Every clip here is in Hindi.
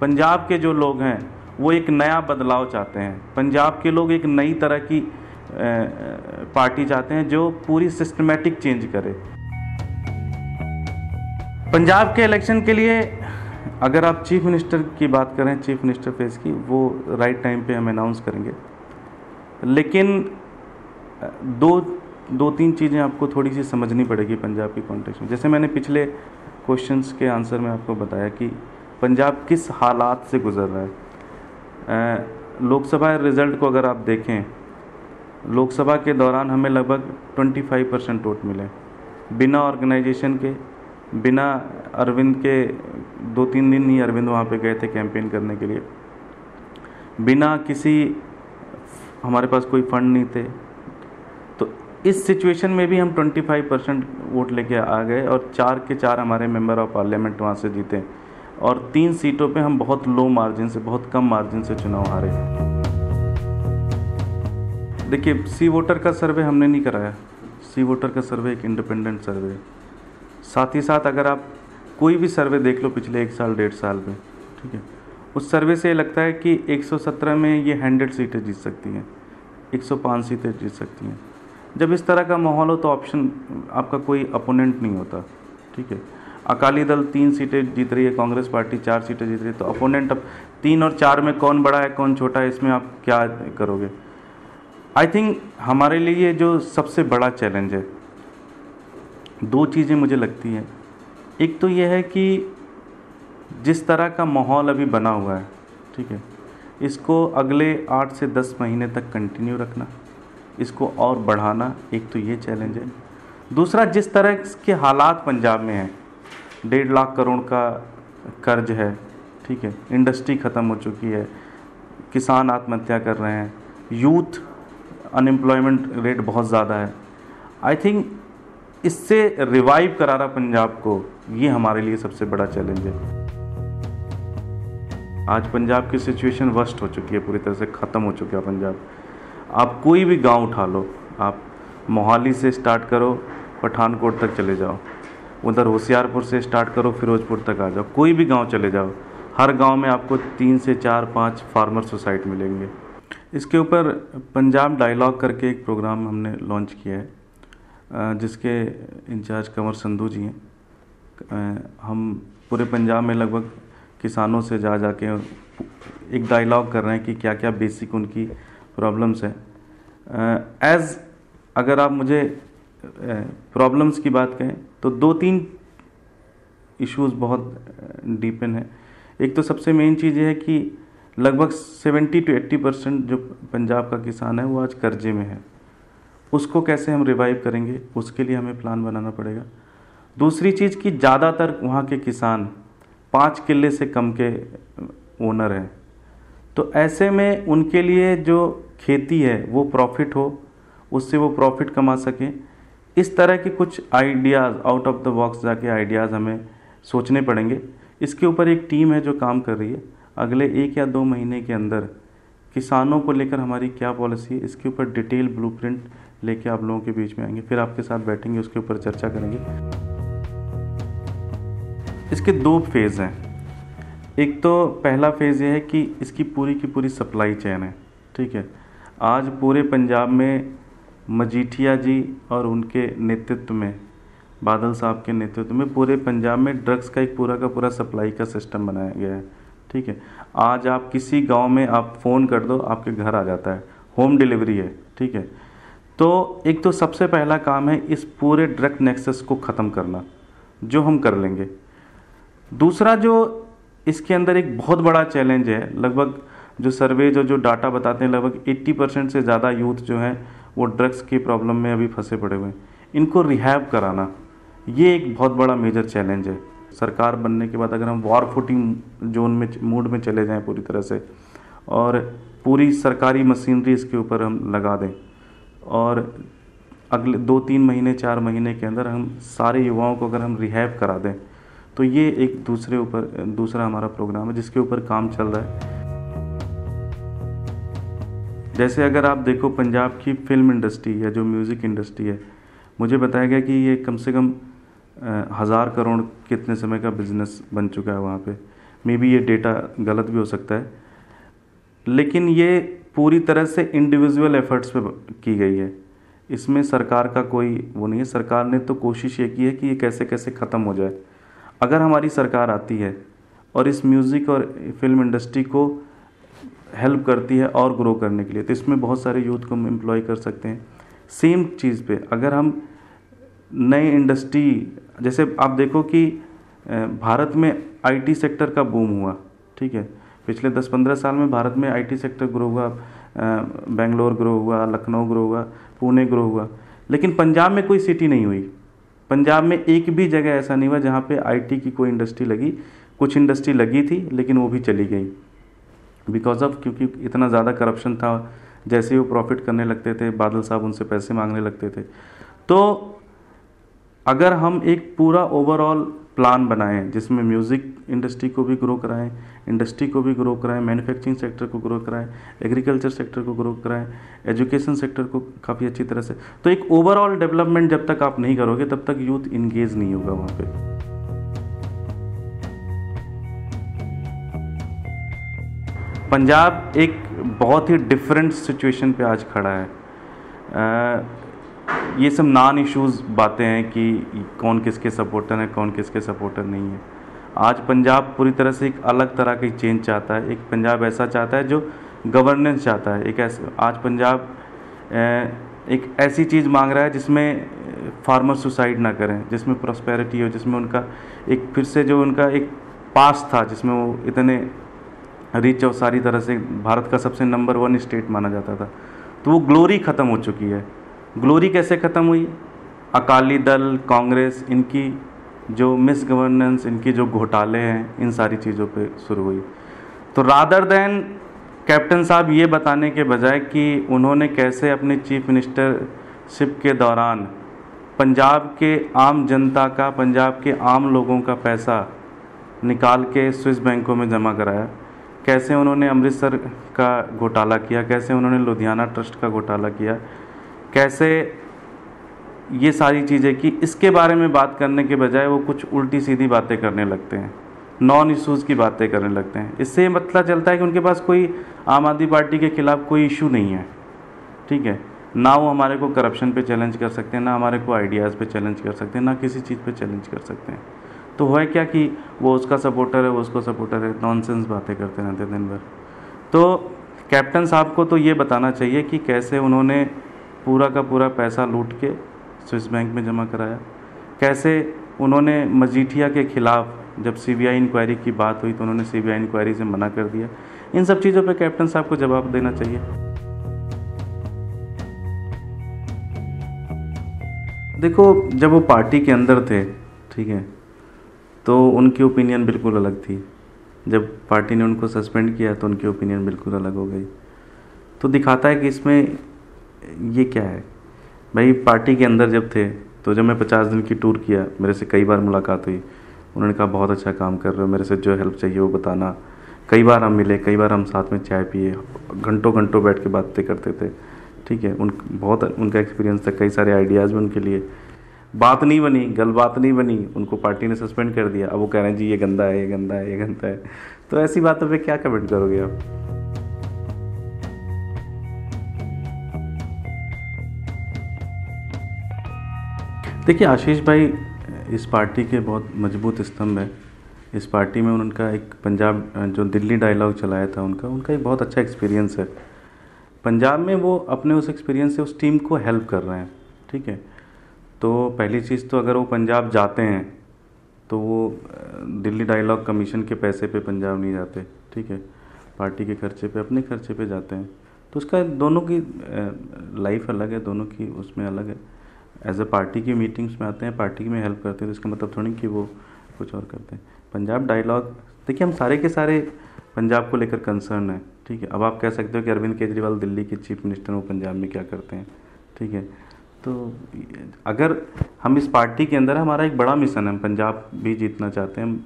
पंजाब के जो लोग हैं वो एक नया बदलाव चाहते हैं। पंजाब के लोग एक नई तरह की पार्टी चाहते हैं जो पूरी सिस्टमेटिक चेंज करे। पंजाब के इलेक्शन के लिए अगर आप चीफ मिनिस्टर की बात करें, चीफ मिनिस्टर फेस की, वो राइट टाइम पे हम अनाउंस करेंगे। लेकिन दो तीन चीज़ें आपको थोड़ी सी समझनी पड़ेगी पंजाब की कॉन्टेक्स्ट में। जैसे मैंने पिछले क्वेश्चंस के आंसर में आपको बताया कि पंजाब किस हालात से गुजर रहा है। लोकसभा रिज़ल्ट को अगर आप देखें, लोकसभा के दौरान हमें लगभग 25% वोट मिले, बिना ऑर्गेनाइजेशन के, बिना अरविंद के। 2-3 दिन ही अरविंद वहाँ पे गए थे कैंपेन करने के लिए, बिना किसी, हमारे पास कोई फंड नहीं थे। तो इस सिचुएशन में भी हम 25% वोट लेके आ गए और 4 के 4 हमारे मेंबर ऑफ पार्लियामेंट वहाँ से जीते और 3 सीटों पे हम बहुत लो मार्जिन से, बहुत कम मार्जिन से चुनाव हारे। देखिए, सी वोटर का सर्वे हमने नहीं कराया। सी वोटर का सर्वे एक इंडिपेंडेंट सर्वे है। साथ ही साथ अगर आप कोई भी सर्वे देख लो पिछले 1 साल 1.5 साल में, ठीक है, उस सर्वे से लगता है कि 117 में ये 100 सीटें जीत सकती हैं, 105 सीटें जीत सकती हैं। जब इस तरह का माहौल हो तो ऑप्शन, आपका कोई अपोनेंट नहीं होता, ठीक है। अकाली दल 3 सीटें जीत रही है, कांग्रेस पार्टी 4 सीटें जीत रही है, तो अपोनेंट अब 3 और 4 में कौन बड़ा है कौन छोटा है, इसमें आप क्या करोगे। आई थिंक हमारे लिए जो सबसे बड़ा चैलेंज है, 2 चीज़ें मुझे लगती हैं। एक तो ये है कि जिस तरह का माहौल अभी बना हुआ है, ठीक है, इसको अगले 8 से 10 महीने तक कंटिन्यू रखना, इसको और बढ़ाना, एक तो ये चैलेंज है। दूसरा, जिस तरह के हालात पंजाब में हैं, 1.5 लाख करोड़ का कर्ज है, ठीक है, इंडस्ट्री ख़त्म हो चुकी है, किसान आत्महत्या कर रहे हैं, यूथ अनएम्प्लॉयमेंट रेट बहुत ज़्यादा है। आई थिंक इससे रिवाइव कराना पंजाब को, ये हमारे लिए सबसे बड़ा चैलेंज है। आज पंजाब की सिचुएशन वर्स्ट हो चुकी है, पूरी तरह से ख़त्म हो चुका है पंजाब। आप कोई भी गांव उठा लो, आप मोहाली से स्टार्ट करो, पठानकोट तक चले जाओ, उधर होशियारपुर से स्टार्ट करो, फिरोजपुर तक आ जाओ, कोई भी गांव चले जाओ, हर गांव में आपको 3 से 4-5 फार्मर सोसाइटी मिलेंगे। इसके ऊपर पंजाब डायलॉग करके एक प्रोग्राम हमने लॉन्च किया है, जिसके इंचार्ज कंवर संधू जी हैं। हम पूरे पंजाब में लगभग किसानों से जा के एक डायलॉग कर रहे हैं कि क्या क्या बेसिक उनकी प्रॉब्लम्स हैं। अगर आप मुझे प्रॉब्लम्स की बात कहें तो 2-3 इश्यूज़ बहुत डीपन है। एक तो सबसे मेन चीज़ ये है कि लगभग 70 to 80% जो पंजाब का किसान है वो आज कर्जे में है। उसको कैसे हम रिवाइव करेंगे, उसके लिए हमें प्लान बनाना पड़ेगा। दूसरी चीज़ कि ज़्यादातर वहाँ के किसान 5 किले से कम के ओनर हैं, तो ऐसे में उनके लिए जो खेती है वो प्रॉफिट हो, उससे वो प्रॉफिट कमा सकें। इस तरह के कुछ ideas, out of the box जाके आइडियाज़ हमें सोचने पड़ेंगे। इसके ऊपर एक टीम है जो काम कर रही है। अगले 1 या 2 महीने के अंदर किसानों को लेकर हमारी क्या पॉलिसी है, इसके ऊपर डिटेल ब्लूप्रिंट लेके आप लोगों के बीच में आएंगे, फिर आपके साथ बैठेंगे, उसके ऊपर चर्चा करेंगे। इसके 2 फेज़ हैं। एक तो पहला फेज़ ये है कि इसकी पूरी की पूरी सप्लाई चेन है, ठीक है। आज पूरे पंजाब में मजीठिया जी और उनके नेतृत्व में, बादल साहब के नेतृत्व में, पूरे पंजाब में ड्रग्स का एक पूरा का पूरा सप्लाई का सिस्टम बनाया गया है, ठीक है। आज आप किसी गांव में आप फ़ोन कर दो, आपके घर आ जाता है, होम डिलीवरी है, ठीक है। तो एक तो सबसे पहला काम है इस पूरे ड्रग नेक्सस को ख़त्म करना, जो हम कर लेंगे। दूसरा, जो इसके अंदर एक बहुत बड़ा चैलेंज है, लगभग जो सर्वे जो डाटा बताते हैं, लगभग 80% से ज़्यादा यूथ जो हैं वो ड्रग्स की प्रॉब्लम में अभी फंसे पड़े हुए हैं। इनको रिहैब कराना, ये एक बहुत बड़ा मेजर चैलेंज है। सरकार बनने के बाद अगर हम वॉर फुटिंग जोन में, मूड में चले जाएं पूरी तरह से, और पूरी सरकारी मशीनरी इसके ऊपर हम लगा दें, और अगले 2-3 महीने 4 महीने के अंदर हम सारे युवाओं को अगर हम रिहैब करा दें, तो ये एक दूसरा हमारा प्रोग्राम है जिसके ऊपर काम चल रहा है। जैसे अगर आप देखो पंजाब की फिल्म इंडस्ट्री या जो म्यूज़िक इंडस्ट्री है, मुझे बताया गया कि ये कम से कम 1000 करोड़ कितने समय का बिजनेस बन चुका है वहाँ पे। मे बी ये डेटा गलत भी हो सकता है, लेकिन ये पूरी तरह से इंडिविजुअल एफर्ट्स पे की गई है। इसमें सरकार का कोई वो नहीं है। सरकार ने तो कोशिश ये की है कि ये कैसे कैसे ख़त्म हो जाए। अगर हमारी सरकार आती है और इस म्यूज़िक और फिल्म इंडस्ट्री को हेल्प करती है और ग्रो करने के लिए, तो इसमें बहुत सारे यूथ को हम एम्प्लॉय कर सकते हैं। सेम चीज़ पे अगर हम नए इंडस्ट्री, जैसे आप देखो कि भारत में आईटी सेक्टर का बूम हुआ, ठीक है, पिछले 10-15 साल में भारत में आईटी सेक्टर ग्रो हुआ, बेंगलोर ग्रो हुआ, लखनऊ ग्रो हुआ, पुणे ग्रो हुआ, लेकिन पंजाब में कोई सिटी नहीं हुई। पंजाब में एक भी जगह ऐसा नहीं हुआ जहाँ पे आईटी की कोई इंडस्ट्री लगी। कुछ इंडस्ट्री लगी थी लेकिन वो भी चली गई बिकॉज ऑफ, क्योंकि इतना ज़्यादा करप्शन था। जैसे ही वो प्रॉफिट करने लगते थे, बादल साहब उनसे पैसे मांगने लगते थे। तो अगर हम एक पूरा ओवरऑल प्लान बनाएं जिसमें म्यूज़िक इंडस्ट्री को भी ग्रो कराएं, इंडस्ट्री को भी ग्रो कराएं, मैन्युफैक्चरिंग सेक्टर को ग्रो कराएं, एग्रीकल्चर सेक्टर को ग्रो कराएं, एजुकेशन सेक्टर को काफ़ी अच्छी तरह से, तो एक ओवरऑल डेवलपमेंट जब तक आप नहीं करोगे तब तक यूथ इंगेज नहीं होगा वहाँ पे। पंजाब एक बहुत ही डिफरेंट सिचुएशन पे आज खड़ा है। ये सब नॉन इश्यूज़ बातें हैं कि कौन किसके सपोर्टर है, कौन किसके सपोर्टर नहीं है। आज पंजाब पूरी तरह से एक अलग तरह की चेंज चाहता है। एक पंजाब ऐसा चाहता है जो गवर्नेंस चाहता है। आज पंजाब एक ऐसी चीज़ मांग रहा है जिसमें फार्मर सुसाइड ना करें, जिसमें प्रॉस्पेरिटी हो, जिसमें उनका एक फिर से जो उनका एक पास था जिसमें वो इतने रिच और सारी तरह से भारत का सबसे नंबर 1 स्टेट माना जाता था, तो वो ग्लोरी ख़त्म हो चुकी है। ग्लोरी कैसे ख़त्म हुई? अकाली दल, कांग्रेस, इनकी जो मिस गवर्नेंस, इनकी जो घोटाले हैं, इन सारी चीज़ों पे शुरू हुई। तो रादर देन कैप्टन साहब ये बताने के बजाय कि उन्होंने कैसे अपने चीफ मिनिस्टरशिप के दौरान पंजाब के आम जनता का, पंजाब के आम लोगों का पैसा निकाल के स्विस बैंकों में जमा कराया, कैसे उन्होंने अमृतसर का घोटाला किया, कैसे उन्होंने लुधियाना ट्रस्ट का घोटाला किया, कैसे ये सारी चीज़ें की, इसके बारे में बात करने के बजाय वो कुछ उल्टी सीधी बातें करने लगते हैं, नॉन इश्यूज़ की बातें करने लगते हैं। इससे ये मतलब चलता है कि उनके पास कोई आम आदमी पार्टी के खिलाफ कोई इशू नहीं है, ठीक है। ना वो हमारे को करप्शन पे चैलेंज कर सकते हैं, ना हमारे को आइडियाज़ पे चैलेंज कर सकते हैं, ना किसी चीज़ पे चैलेंज कर सकते हैं। तो है क्या कि वो उसका सपोर्टर है, वो उसको सपोर्टर है, नॉनसेंस बातें करते रहते दिन भर। तो कैप्टन साहब को तो ये बताना चाहिए कि कैसे उन्होंने पूरा का पूरा पैसा लूट के स्विस बैंक में जमा कराया, कैसे उन्होंने मजीठिया के खिलाफ जब सीबीआई इंक्वायरी की बात हुई तो उन्होंने सीबीआई इंक्वायरी से मना कर दिया। इन सब चीज़ों पे कैप्टन साहब को जवाब देना चाहिए। देखो, जब वो पार्टी के अंदर थे, ठीक है, तो उनकी ओपिनियन बिल्कुल अलग थी। जब पार्टी ने उनको सस्पेंड किया तो उनकी ओपिनियन बिल्कुल अलग हो गई। तो दिखाता है कि इसमें ये क्या है। भाई पार्टी के अंदर जब थे तो जब मैं 50 दिन की टूर किया, मेरे से कई बार मुलाकात हुई, उन्होंने कहा बहुत अच्छा काम कर रहे हो, मेरे से जो हेल्प चाहिए वो बताना। कई बार हम मिले, कई बार हम साथ में चाय पिए, घंटों घंटों बैठ के बातें करते थे, ठीक है। बहुत उनका एक्सपीरियंस था, कई सारे आइडियाज़ भी उनके लिए। बात नहीं बनी, बात नहीं बनी, उनको पार्टी ने सस्पेंड कर दिया। अब वो कह रहे हैं जी ये गंदा है, ये गंदा है, ये गंदा है। तो ऐसी बातों पे क्या कमेंट करोगे आप? देखिए, आशीष भाई इस पार्टी के बहुत मजबूत स्तंभ है। इस पार्टी में उनका एक पंजाब जो दिल्ली डायलॉग चलाया था, उनका एक बहुत अच्छा एक्सपीरियंस है। पंजाब में वो अपने उस एक्सपीरियंस से उस टीम को हेल्प कर रहे हैं, ठीक है। तो पहली चीज़ तो अगर वो पंजाब जाते हैं तो वो दिल्ली डायलॉग कमीशन के पैसे पे पंजाब नहीं जाते, ठीक है, पार्टी के खर्चे पे, अपने खर्चे पे जाते हैं। तो उसका दोनों की लाइफ अलग है, दोनों की उसमें अलग है। एज ए पार्टी की मीटिंग्स में आते हैं, पार्टी में हेल्प करते हैं, तो इसका मतलब थोड़ी कि वो कुछ और करते हैं। पंजाब डायलॉग, देखिए हम सारे के सारे पंजाब को लेकर कंसर्न है, ठीक है। अब आप कह सकते हो कि अरविंद केजरीवाल दिल्ली के चीफ मिनिस्टर, वो पंजाब में क्या करते हैं, ठीक है। तो अगर हम इस पार्टी के अंदर, हमारा एक बड़ा मिशन है, हम पंजाब भी जीतना चाहते हैं, हम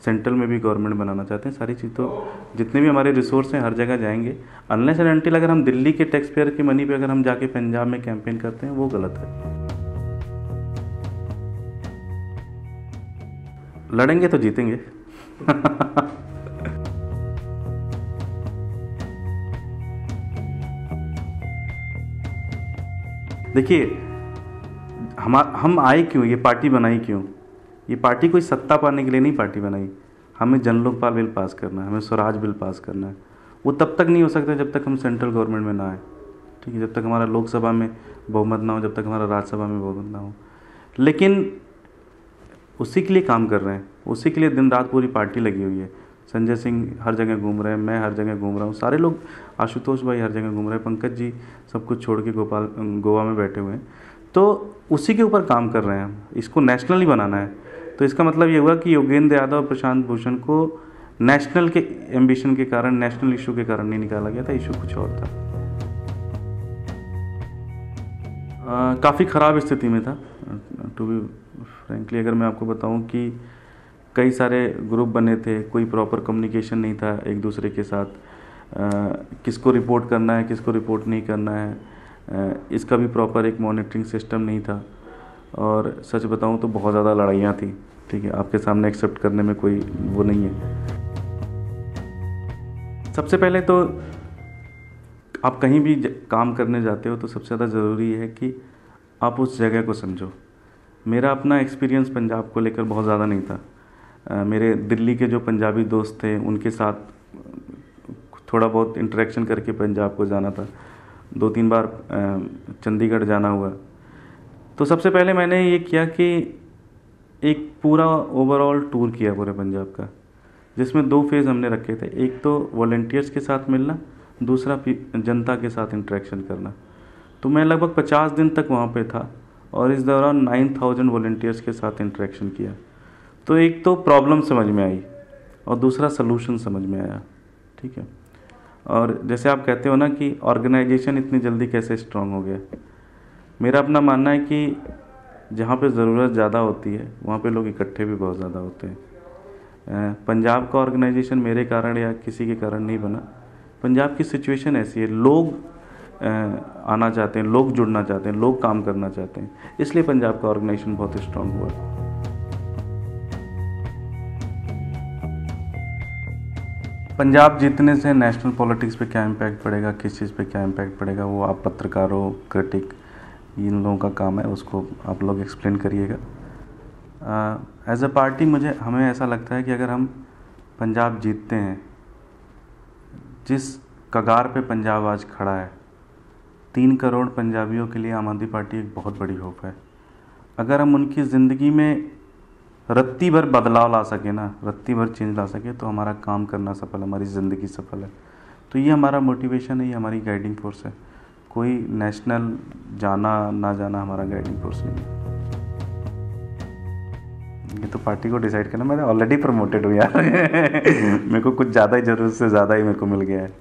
सेंट्रल में भी गवर्नमेंट बनाना चाहते हैं, सारी चीज़। तो जितने भी हमारे रिसोर्स हैं हर जगह जाएंगे, अनलेस एंड अनटिल अगर हम दिल्ली के टैक्स पेयर की मनी पे अगर हम जाके पंजाब में कैंपेन करते हैं, वो गलत है। लड़ेंगे तो जीतेंगे। देखिए, हम आए क्यों, ये पार्टी बनाई क्यों? ये पार्टी कोई सत्ता पाने के लिए नहीं पार्टी बनाई। हमें जन लोकपाल बिल पास करना है, हमें स्वराज बिल पास करना है। वो तब तक नहीं हो सकता जब तक हम सेंट्रल गवर्नमेंट में ना आए, ठीक है, जब तक हमारा लोकसभा में बहुमत ना हो, जब तक हमारा राज्यसभा में बहुमत ना हो। लेकिन उसी के लिए काम कर रहे हैं, उसी के लिए दिन रात पूरी पार्टी लगी हुई है। संजय सिंह हर जगह घूम रहे हैं, मैं हर जगह घूम रहा हूँ, सारे लोग, आशुतोष भाई हर जगह घूम रहे हैं, पंकज जी सब कुछ छोड़ के गोवा में बैठे हुए हैं। तो उसी के ऊपर काम कर रहे हैं हम, इसको नेशनली बनाना है। तो इसका मतलब ये हुआ कि योगेंद्र यादव और प्रशांत भूषण को नेशनल के एम्बिशन के कारण, नेशनल इशू के कारण नहीं निकाला गया था, इशू कुछ और था। काफ़ी ख़राब स्थिति में था, टू बी फ्रेंकली। अगर मैं आपको बताऊं कि कई सारे ग्रुप बने थे, कोई प्रॉपर कम्युनिकेशन नहीं था एक दूसरे के साथ, किसको रिपोर्ट करना है, किसको रिपोर्ट नहीं करना है, इसका भी प्रॉपर एक मॉनिटरिंग सिस्टम नहीं था। और सच बताऊं तो बहुत ज़्यादा लड़ाइयाँ थी, ठीक है, आपके सामने एक्सेप्ट करने में कोई वो नहीं है। सबसे पहले तो आप कहीं भी काम करने जाते हो तो सबसे ज़्यादा ज़रूरी है कि आप उस जगह को समझो। मेरा अपना एक्सपीरियंस पंजाब को लेकर बहुत ज़्यादा नहीं था। मेरे दिल्ली के जो पंजाबी दोस्त थे उनके साथ थोड़ा बहुत इंटरेक्शन करके पंजाब को जाना था, 2-3 बार चंडीगढ़ जाना हुआ। तो सबसे पहले मैंने ये किया कि एक पूरा ओवरऑल टूर किया पूरे पंजाब का, जिसमें 2 फेज़ हमने रखे थे। एक तो वॉलंटियर्स के साथ मिलना, दूसरा जनता के साथ इंटरेक्शन करना। तो मैं लगभग 50 दिन तक वहाँ पे था और इस दौरान 9000 वॉलंटियर्स के साथ इंटरेक्शन किया। तो एक तो प्रॉब्लम समझ में आई और दूसरा सलूशन समझ में आया, ठीक है। और जैसे आप कहते हो ना कि ऑर्गेनाइजेशन इतनी जल्दी कैसे स्ट्रांग हो गया, मेरा अपना मानना है कि जहाँ पे ज़रूरत ज़्यादा होती है वहाँ पे लोग इकट्ठे भी बहुत ज़्यादा होते हैं। पंजाब का ऑर्गेनाइजेशन मेरे कारण या किसी के कारण नहीं बना। पंजाब की सिचुएशन ऐसी है, लोग आना चाहते हैं, लोग जुड़ना चाहते हैं, लोग काम करना चाहते हैं, इसलिए पंजाब का ऑर्गेनाइजेशन बहुत स्ट्रांग हुआ। पंजाब जीतने से नेशनल पॉलिटिक्स पे क्या इम्पैक्ट पड़ेगा, किस चीज़ पे क्या इम्पैक्ट पड़ेगा, वो आप पत्रकारों, क्रिटिक, इन लोगों का काम है, उसको आप लोग एक्सप्लेन करिएगा। एज अ पार्टी हमें ऐसा लगता है कि अगर हम पंजाब जीतते हैं, जिस कगार पे पंजाब आज खड़ा है, 3 करोड़ पंजाबियों के लिए आम आदमी पार्टी एक बहुत बड़ी होप है। अगर हम उनकी ज़िंदगी में रत्ती भर बदलाव ला सके ना, रत्ती भर चेंज ला सके, तो हमारा काम करना सफल है, हमारी ज़िंदगी सफल है। तो ये हमारा मोटिवेशन है, ये हमारी गाइडिंग फोर्स है। कोई नेशनल जाना ना जाना हमारा गाइडिंग फोर्स नहीं है। ये तो पार्टी को डिसाइड करना, मैं ऑलरेडी प्रमोटेड हूँ यार। मेरे को कुछ ज़्यादा ही, ज़रूरत से ज़्यादा ही मेरे को मिल गया है।